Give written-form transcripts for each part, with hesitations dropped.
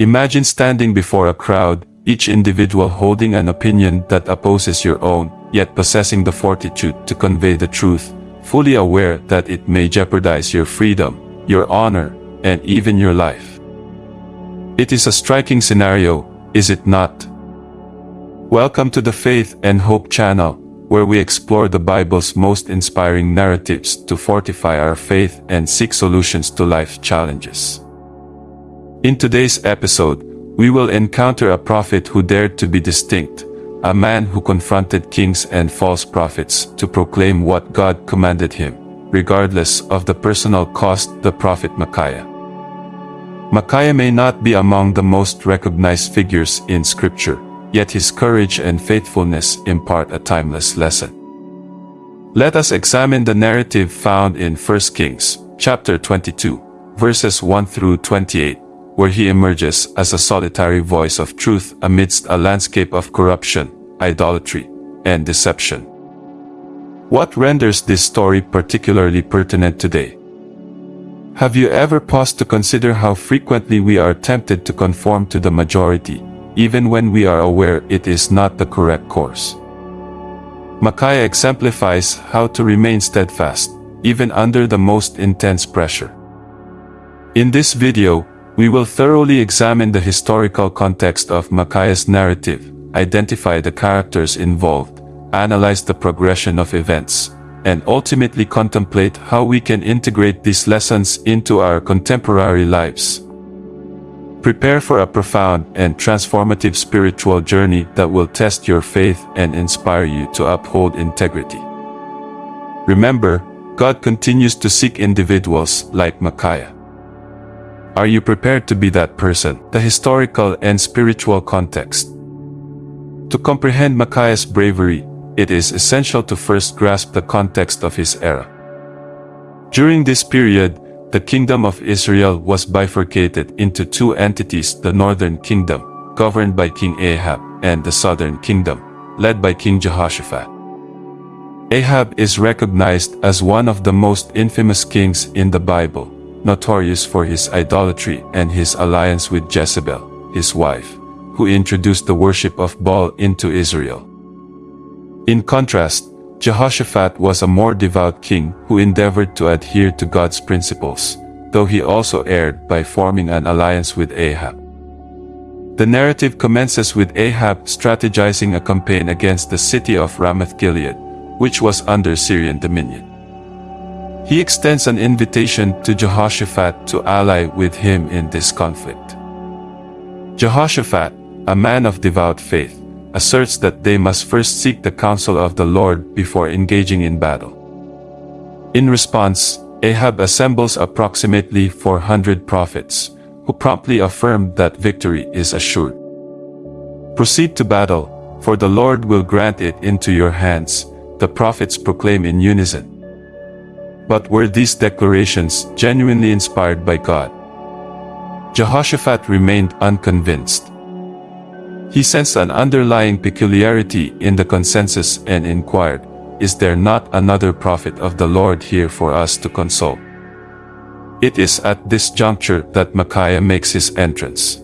Imagine standing before a crowd, each individual holding an opinion that opposes your own, yet possessing the fortitude to convey the truth, fully aware that it may jeopardize your freedom, your honor, and even your life. It is a striking scenario, is it not? Welcome to the Faith and Hope channel, where we explore the Bible's most inspiring narratives to fortify our faith and seek solutions to life challenges. In today's episode, we will encounter a prophet who dared to be distinct, a man who confronted kings and false prophets to proclaim what God commanded him, regardless of the personal cost. The prophet Micaiah. Micaiah may not be among the most recognized figures in Scripture, yet his courage and faithfulness impart a timeless lesson. Let us examine the narrative found in 1 Kings, chapter 22, verses 1 through 28, where he emerges as a solitary voice of truth amidst a landscape of corruption, idolatry, and deception. What renders this story particularly pertinent today? Have you ever paused to consider how frequently we are tempted to conform to the majority, even when we are aware it is not the correct course? Micaiah exemplifies how to remain steadfast, even under the most intense pressure. In this video, we will thoroughly examine the historical context of Micaiah's narrative, identify the characters involved, analyze the progression of events, and ultimately contemplate how we can integrate these lessons into our contemporary lives. Prepare for a profound and transformative spiritual journey that will test your faith and inspire you to uphold integrity. Remember, God continues to seek individuals like Micaiah. Are you prepared to be that person? The historical and spiritual context. To comprehend Micaiah's bravery, it is essential to first grasp the context of his era. During this period, the kingdom of Israel was bifurcated into two entities: the northern kingdom, governed by King Ahab, and the southern kingdom, led by King Jehoshaphat. Ahab is recognized as one of the most infamous kings in the Bible, notorious for his idolatry and his alliance with Jezebel, his wife, who introduced the worship of Baal into Israel. In contrast, Jehoshaphat was a more devout king who endeavored to adhere to God's principles, though he also erred by forming an alliance with Ahab. The narrative commences with Ahab strategizing a campaign against the city of Ramoth-Gilead, which was under Syrian dominion. He extends an invitation to Jehoshaphat to ally with him in this conflict. Jehoshaphat, a man of devout faith, asserts that they must first seek the counsel of the Lord before engaging in battle. In response, Ahab assembles approximately 400 prophets, who promptly affirm that victory is assured. "Proceed to battle, for the Lord will grant it into your hands," the prophets proclaim in unison. But were these declarations genuinely inspired by God? Jehoshaphat remained unconvinced. He sensed an underlying peculiarity in the consensus and inquired, "Is there not another prophet of the Lord here for us to consult?" It is at this juncture that Micaiah makes his entrance.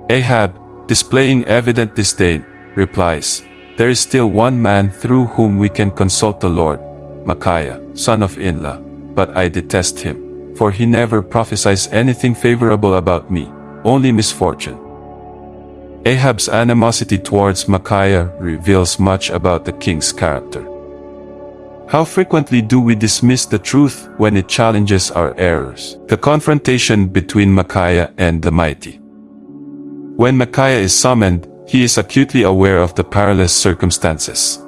Ahab, displaying evident disdain, replies, "There is still one man through whom we can consult the Lord, Micaiah, son of Imlah, but I detest him, for he never prophesies anything favorable about me, only misfortune." Ahab's animosity towards Micaiah reveals much about the king's character. How frequently do we dismiss the truth when it challenges our errors? The confrontation between Micaiah and the mighty. When Micaiah is summoned, he is acutely aware of the perilous circumstances.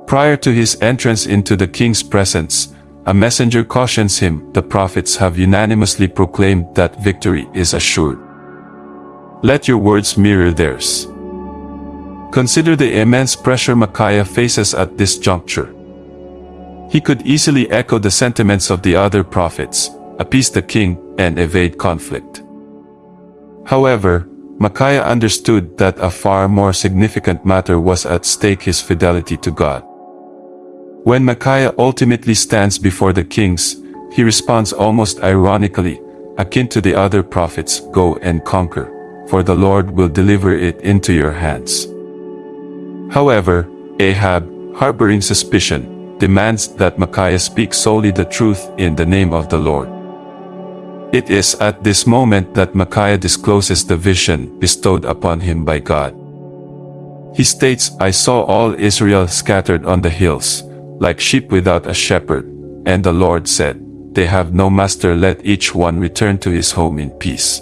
Prior to his entrance into the king's presence, a messenger cautions him, "The prophets have unanimously proclaimed that victory is assured. Let your words mirror theirs." Consider the immense pressure Micaiah faces at this juncture. He could easily echo the sentiments of the other prophets, appease the king, and evade conflict. However, Micaiah understood that a far more significant matter was at stake: his fidelity to God. When Micaiah ultimately stands before the kings, he responds almost ironically, akin to the other prophets, "Go and conquer, for the Lord will deliver it into your hands." However, Ahab, harboring suspicion, demands that Micaiah speak solely the truth in the name of the Lord. It is at this moment that Micaiah discloses the vision bestowed upon him by God. He states, "I saw all Israel scattered on the hills, like sheep without a shepherd, and the Lord said, they have no master, let each one return to his home in peace."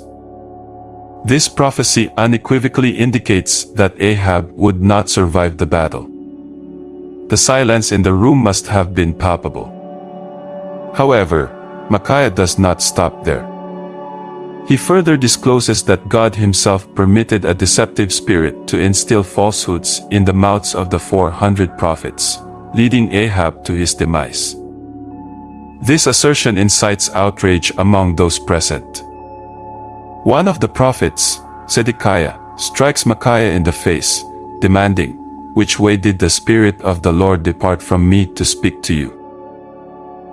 This prophecy unequivocally indicates that Ahab would not survive the battle. The silence in the room must have been palpable. However, Micaiah does not stop there. He further discloses that God himself permitted a deceptive spirit to instill falsehoods in the mouths of the 400 prophets, leading Ahab to his demise. This assertion incites outrage among those present. One of the prophets, Zedekiah, strikes Micaiah in the face, demanding, "Which way did the Spirit of the Lord depart from me to speak to you?"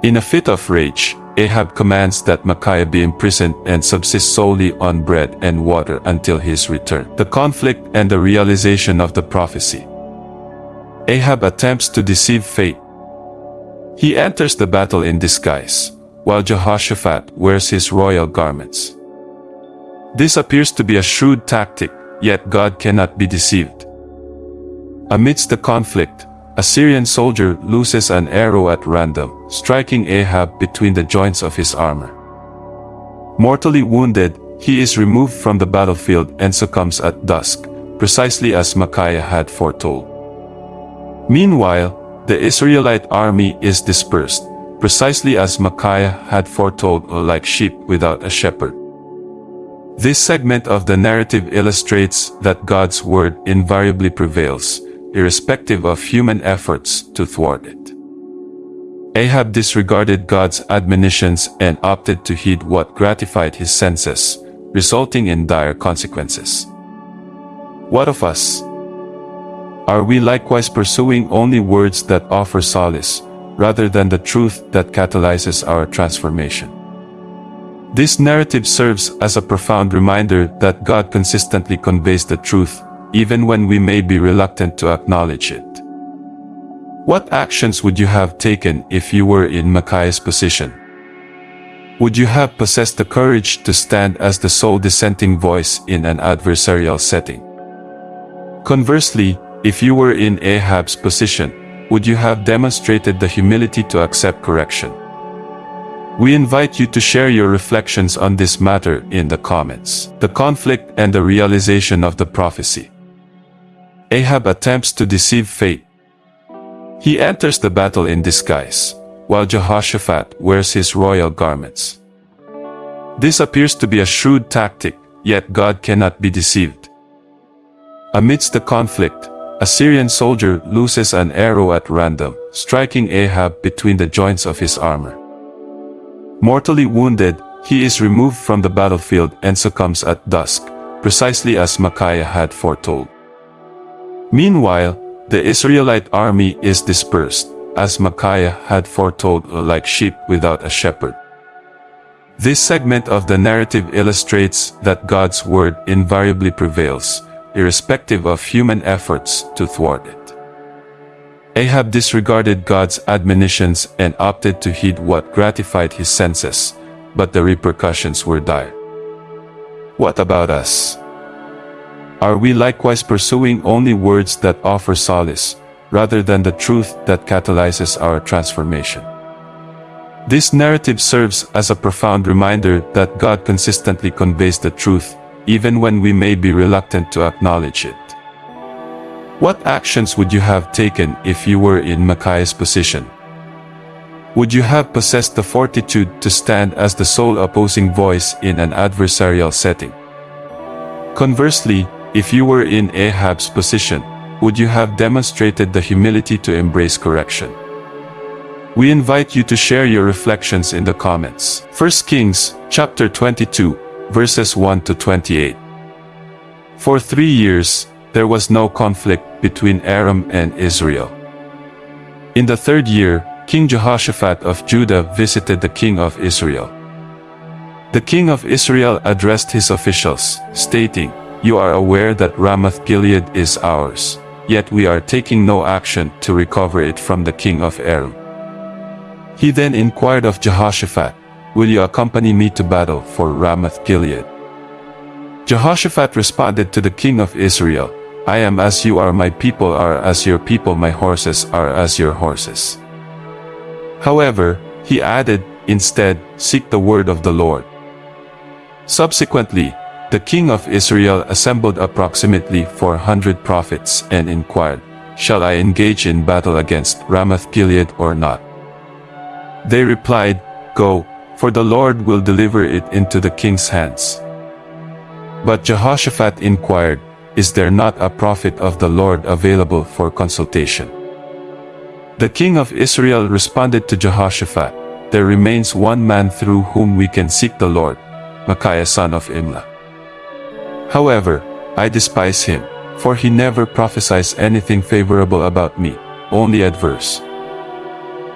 In a fit of rage, Ahab commands that Micaiah be imprisoned and subsist solely on bread and water until his return. The conflict and the realization of the prophecy. Ahab attempts to deceive fate. He enters the battle in disguise, while Jehoshaphat wears his royal garments. This appears to be a shrewd tactic, yet God cannot be deceived. Amidst the conflict, a Syrian soldier looses an arrow at random, striking Ahab between the joints of his armor. Mortally wounded, he is removed from the battlefield and succumbs at dusk, precisely as Micaiah had foretold. Meanwhile, the Israelite army is dispersed, precisely as Micaiah had foretold, like sheep without a shepherd. This segment of the narrative illustrates that God's word invariably prevails, irrespective of human efforts to thwart it. Ahab disregarded God's admonitions and opted to heed what gratified his senses, resulting in dire consequences. What of us? Are we likewise pursuing only words that offer solace, rather than the truth that catalyzes our transformation? This narrative serves as a profound reminder that God consistently conveys the truth, even when we may be reluctant to acknowledge it. What actions would you have taken if you were in Micaiah's position? Would you have possessed the courage to stand as the sole dissenting voice in an adversarial setting? Conversely, if you were in Ahab's position, would you have demonstrated the humility to accept correction? We invite you to share your reflections on this matter in the comments. The conflict and the realization of the prophecy. Ahab attempts to deceive fate. He enters the battle in disguise, while Jehoshaphat wears his royal garments. This appears to be a shrewd tactic, yet God cannot be deceived. Amidst the conflict, a Syrian soldier looses an arrow at random, striking Ahab between the joints of his armor. Mortally wounded, he is removed from the battlefield and succumbs at dusk, precisely as Micaiah had foretold. Meanwhile, the Israelite army is dispersed, as Micaiah had foretold, like sheep without a shepherd. This segment of the narrative illustrates that God's word invariably prevails, irrespective of human efforts to thwart it. Ahab disregarded God's admonitions and opted to heed what gratified his senses, but the repercussions were dire. What about us? Are we likewise pursuing only words that offer solace, rather than the truth that catalyzes our transformation? This narrative serves as a profound reminder that God consistently conveys the truth, even when we may be reluctant to acknowledge it. What actions would you have taken if you were in Micaiah's position? Would you have possessed the fortitude to stand as the sole opposing voice in an adversarial setting? Conversely, if you were in Ahab's position, would you have demonstrated the humility to embrace correction? We invite you to share your reflections in the comments. 1 Kings, chapter 22, verses 1 to 28. For 3 years, there was no conflict between Aram and Israel. In the 3rd year, King Jehoshaphat of Judah visited the king of Israel. The king of Israel addressed his officials, stating, "You are aware that Ramoth-Gilead is ours, yet we are taking no action to recover it from the king of Aram." He then inquired of Jehoshaphat, "Will you accompany me to battle for Ramoth-Gilead?" Jehoshaphat responded to the king of Israel, "I am as you are, my people are as your people, my horses are as your horses." However, he added, "Instead, seek the word of the Lord." Subsequently, the king of Israel assembled approximately 400 prophets and inquired, "Shall I engage in battle against Ramoth-Gilead or not?" They replied, "Go, for the Lord will deliver it into the king's hands." But Jehoshaphat inquired, "Is there not a prophet of the Lord available for consultation?" The king of Israel responded to Jehoshaphat, "There remains one man through whom we can seek the Lord, Micaiah son of Imlah. However, I despise him, for he never prophesies anything favorable about me, only adverse."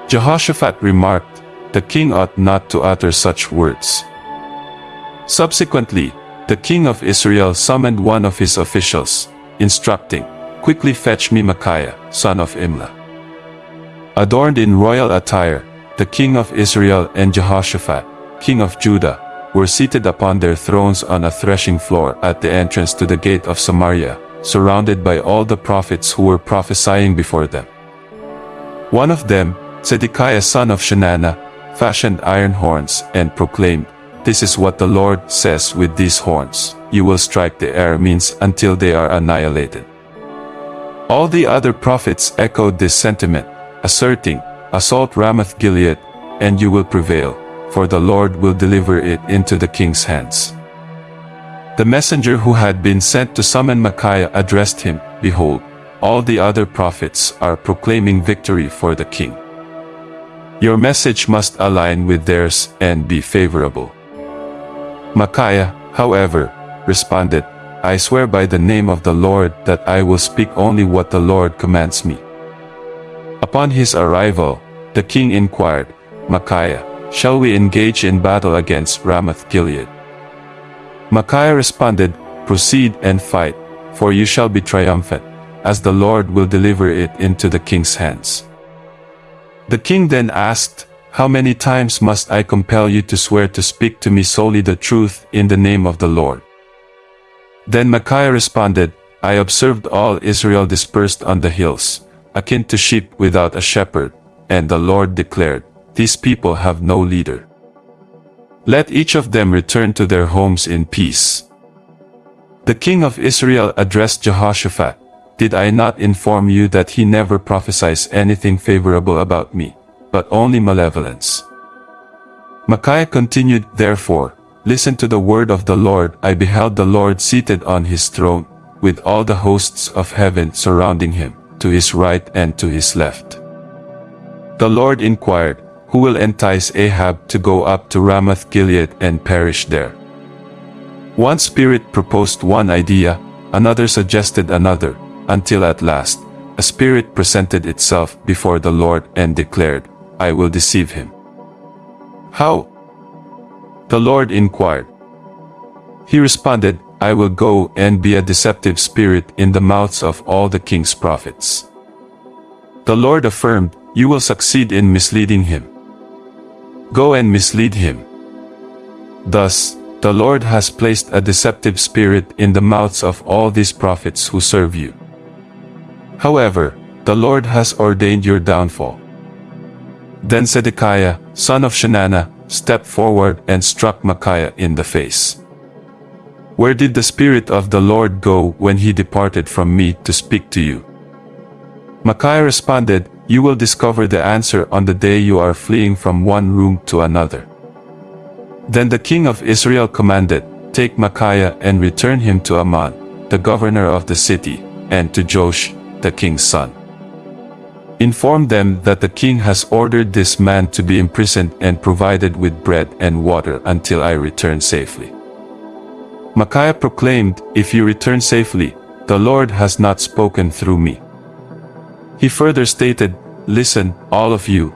Jehoshaphat remarked, "The king ought not to utter such words." Subsequently, the king of Israel summoned one of his officials, instructing, "Quickly fetch me Micaiah, son of Imlah." Adorned in royal attire, the king of Israel and Jehoshaphat, king of Judah, were seated upon their thrones on a threshing floor at the entrance to the gate of Samaria, surrounded by all the prophets who were prophesying before them. One of them, Zedekiah son of Chenaanah, fashioned iron horns and proclaimed, "This is what the Lord says with these horns, you will strike the Arameans until they are annihilated." All the other prophets echoed this sentiment, asserting, "Assault Ramoth-Gilead, and you will prevail, for the Lord will deliver it into the king's hands." The messenger who had been sent to summon Micaiah addressed him, "Behold, all the other prophets are proclaiming victory for the king. Your message must align with theirs and be favorable." Micaiah, however, responded, "I swear by the name of the Lord that I will speak only what the Lord commands me." Upon his arrival, the king inquired, "Micaiah, shall we engage in battle against Ramoth-Gilead?" Micaiah responded, "Proceed and fight, for you shall be triumphant, as the Lord will deliver it into the king's hands." The king then asked, "How many times must I compel you to swear to speak to me solely the truth in the name of the Lord?" Then Micaiah responded, "I observed all Israel dispersed on the hills, akin to sheep without a shepherd, and the Lord declared, 'These people have no leader. Let each of them return to their homes in peace.'" The king of Israel addressed Jehoshaphat, "Did I not inform you that he never prophesies anything favorable about me, but only malevolence?" Micaiah continued, "Therefore, listen to the word of the Lord. I beheld the Lord seated on his throne, with all the hosts of heaven surrounding him, to his right and to his left. The Lord inquired, who will entice Ahab to go up to Ramoth-Gilead and perish there?" One spirit proposed one idea, another suggested another, until at last, a spirit presented itself before the Lord and declared, "I will deceive him." "How?" the Lord inquired. He responded, "I will go and be a deceptive spirit in the mouths of all the king's prophets." The Lord affirmed, "You will succeed in misleading him. Go and mislead him." Thus, the Lord has placed a deceptive spirit in the mouths of all these prophets who serve you. However, the Lord has ordained your downfall." Then Zedekiah, son of Chenaanah, stepped forward and struck Micaiah in the face. "Where did the Spirit of the Lord go when he departed from me to speak to you?" Micaiah responded, "You will discover the answer on the day you are fleeing from one room to another." Then the king of Israel commanded, "Take Micaiah and return him to Amon, the governor of the city, and to Joash, the king's son. Inform them that the king has ordered this man to be imprisoned and provided with bread and water until I return safely." Micaiah proclaimed, "If you return safely, the Lord has not spoken through me." He further stated, "Listen, all of you,